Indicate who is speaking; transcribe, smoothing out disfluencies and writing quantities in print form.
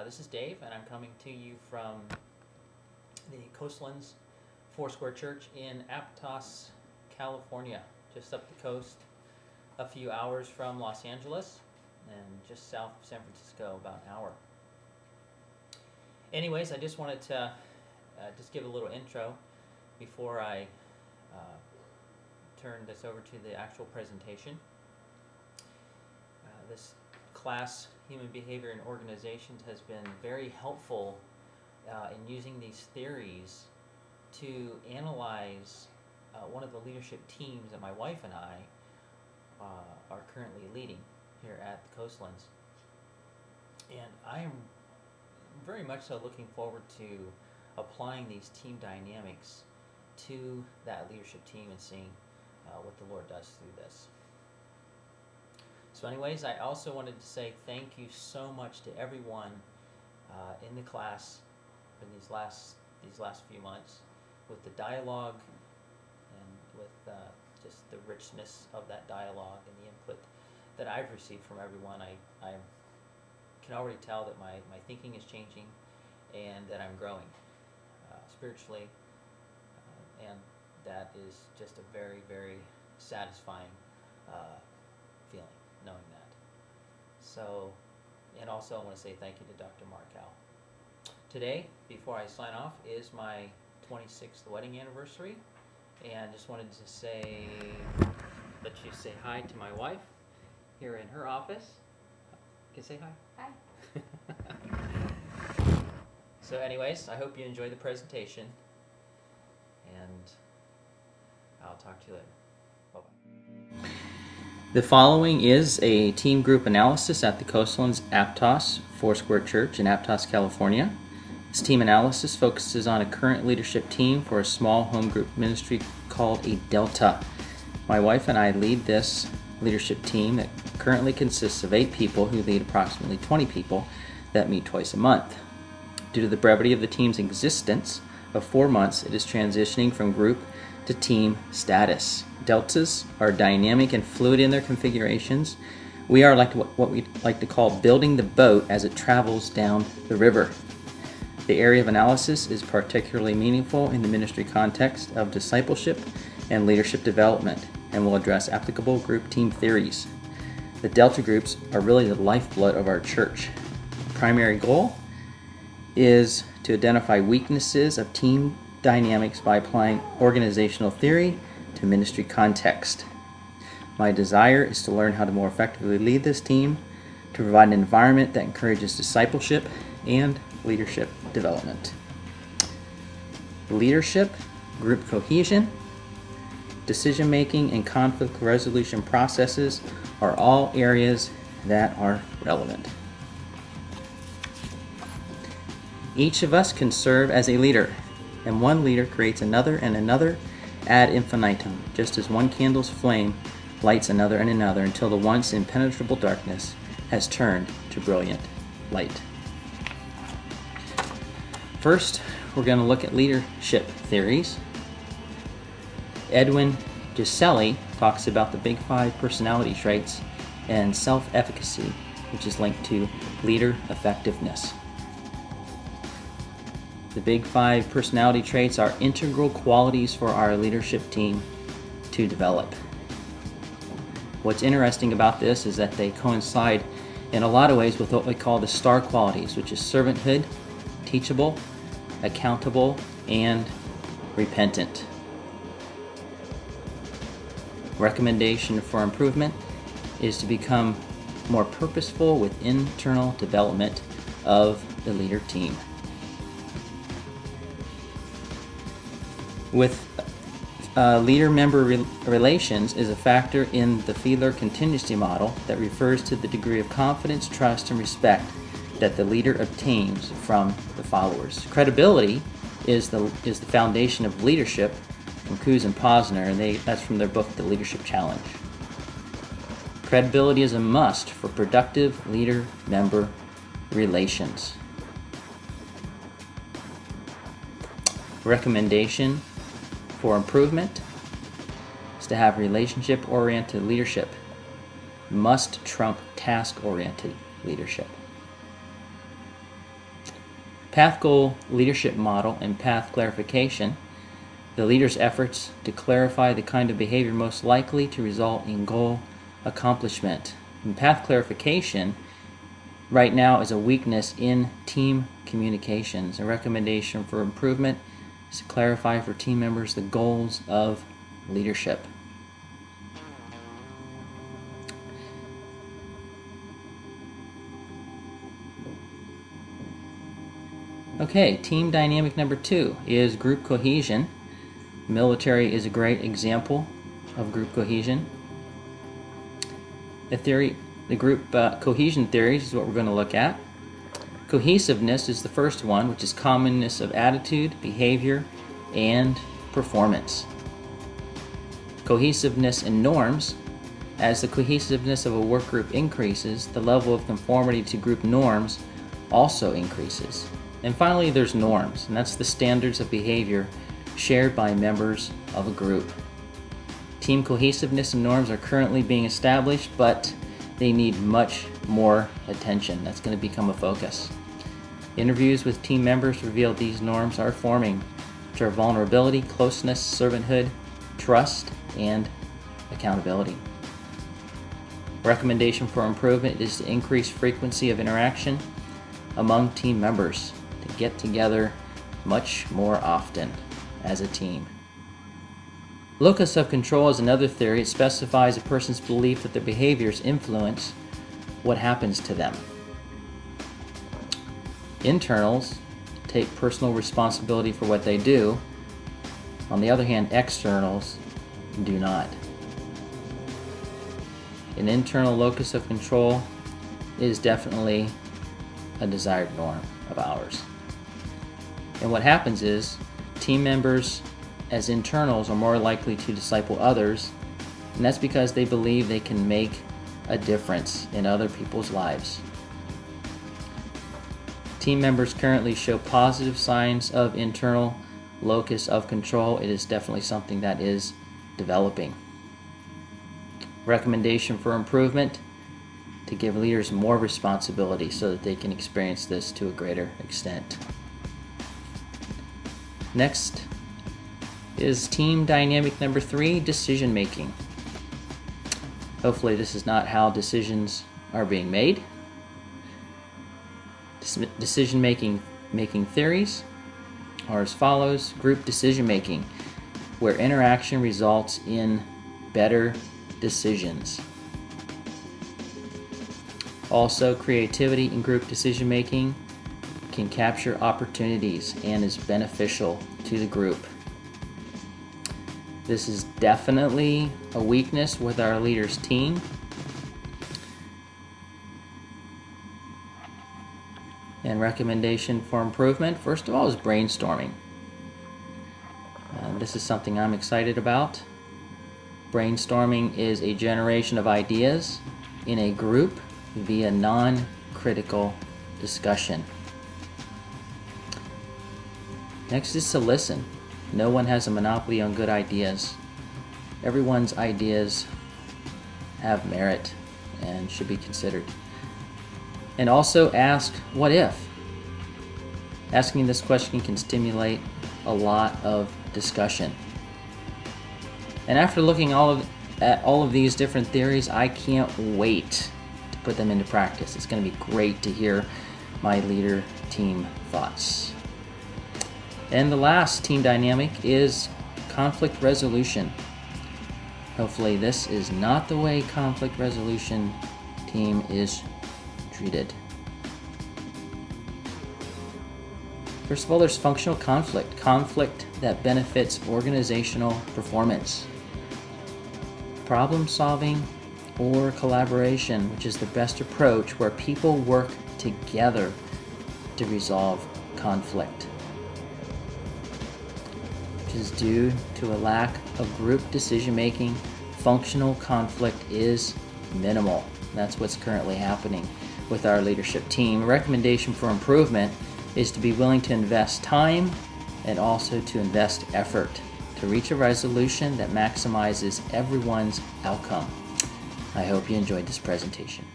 Speaker 1: This is Dave, and I'm coming to you from the Coastlands Foursquare Church in Aptos, California, just up the coast, a few hours from Los Angeles, and just south of San Francisco, about an hour. Anyways, I just wanted to just give a little intro before I turn this over to the actual presentation. This class, Human Behavior and Organizations, has been very helpful in using these theories to analyze one of the leadership teams that my wife and I are currently leading here at the Coastlands. And I am very much so looking forward to applying these team dynamics to that leadership team and seeing what the Lord does through this. So anyways, I also wanted to say thank you so much to everyone in the class in these last few months, with the dialogue and with just the richness of that dialogue and the input that I've received from everyone. I can already tell that my thinking is changing and that I'm growing spiritually, and that is just a very, very satisfying feeling, knowing that. So, and also I want to say thank you to Dr. Markow. Today, before I sign off, is my 26th wedding anniversary, and just wanted to say, let you say hi to my wife here in her office. You can say hi. Hi. So anyways, I hope you enjoy the presentation, and I'll talk to you later. Bye-bye. The following is a team group analysis at the Coastlands Aptos Foursquare Church in Aptos, California. This team analysis focuses on a current leadership team for a small home group ministry called a Delta. My wife and I lead this leadership team that currently consists of 8 people who lead approximately 20 people that meet twice a month. Due to the brevity of the team's existence of 4 months, it is transitioning from group to team status. Deltas are dynamic and fluid in their configurations. We are like what we like to call building the boat as it travels down the river. The area of analysis is particularly meaningful in the ministry context of discipleship and leadership development, and will address applicable group team theories. The Delta groups are really the lifeblood of our church. The primary goal is to identify weaknesses of team dynamics by applying organizational theory to ministry context. My desire is to learn how to more effectively lead this team, to provide an environment that encourages discipleship and leadership development. Leadership, group cohesion, decision-making, and conflict resolution processes are all areas that are relevant. Each of us can serve as a leader, and one leader creates another and another ad infinitum, just as one candle's flame lights another and another until the once impenetrable darkness has turned to brilliant light. First, we're going to look at leadership theories. Edwin Giselli talks about the Big 5 personality traits and self-efficacy, which is linked to leader effectiveness. The Big 5 personality traits are integral qualities for our leadership team to develop. What's interesting about this is that they coincide in a lot of ways with what we call the STAR qualities, which is servanthood, teachable, accountable, and repentant. Recommendation for improvement is to become more purposeful with internal development of the leader team. With leader-member relations is a factor in the Fiedler contingency model that refers to the degree of confidence, trust, and respect that the leader obtains from the followers. Credibility is the foundation of leadership, from Coos and Posner, and that's from their book, The Leadership Challenge. Credibility is a must for productive leader-member relations. Recommendation for improvement is to have relationship-oriented leadership. Must trump task-oriented leadership. Path goal leadership model and path clarification. The leader's efforts to clarify the kind of behavior most likely to result in goal accomplishment. And path clarification right now is a weakness in team communications. A recommendation for improvement is to clarify for team members the goals of leadership. Okay, team dynamic number 2 is group cohesion. Military is a great example of group cohesion. The group cohesion theories is what we're going to look at. Cohesiveness is the first one, which is commonness of attitude, behavior, and performance. Cohesiveness in norms. As the cohesiveness of a work group increases, the level of conformity to group norms also increases. And finally, there's norms, and that's the standards of behavior shared by members of a group. Team cohesiveness and norms are currently being established, but they need much more attention. That's going to become a focus. Interviews with team members reveal these norms are forming, which are vulnerability, closeness, servanthood, trust, and accountability. Recommendation for improvement is to increase frequency of interaction among team members, to get together much more often as a team. Locus of control is another theory. It specifies a person's belief that their behaviors influence what happens to them. Internals take personal responsibility for what they do. On the other hand, externals do not. An internal locus of control is definitely a desired norm of ours. And what happens is team members as internals are more likely to disciple others, and that's because they believe they can make a difference in other people's lives. Team members currently show positive signs of internal locus of control. It is definitely something that is developing. Recommendation for improvement: to give leaders more responsibility so that they can experience this to a greater extent. Next is team dynamic number 3, decision making. Hopefully this is not how decisions are being made. Decision making theories are as follows. Group decision making, where interaction results in better decisions. Also, creativity in group decision making can capture opportunities and is beneficial to the group. This is definitely a weakness with our leaders team. And recommendation for improvement, first of all, is brainstorming. This is something I'm excited about. Brainstorming is a generation of ideas in a group via non-critical discussion. Next is to listen. No one has a monopoly on good ideas. Everyone's ideas have merit and should be considered. And also ask, what if? Asking this question can stimulate a lot of discussion. And after looking at all of these different theories, I can't wait to put them into practice. It's going to be great to hear my leader team thoughts. And the last team dynamic is conflict resolution. Hopefully this is not the way conflict resolution team is treated. First of all, there's functional conflict. Conflict that benefits organizational performance. Problem solving or collaboration, which is the best approach where people work together to resolve conflict, which is due to a lack of group decision making. Functional conflict is minimal. That's what's currently happening with our leadership team. A recommendation for improvement is to be willing to invest time and also to invest effort to reach a resolution that maximizes everyone's outcome. I hope you enjoyed this presentation.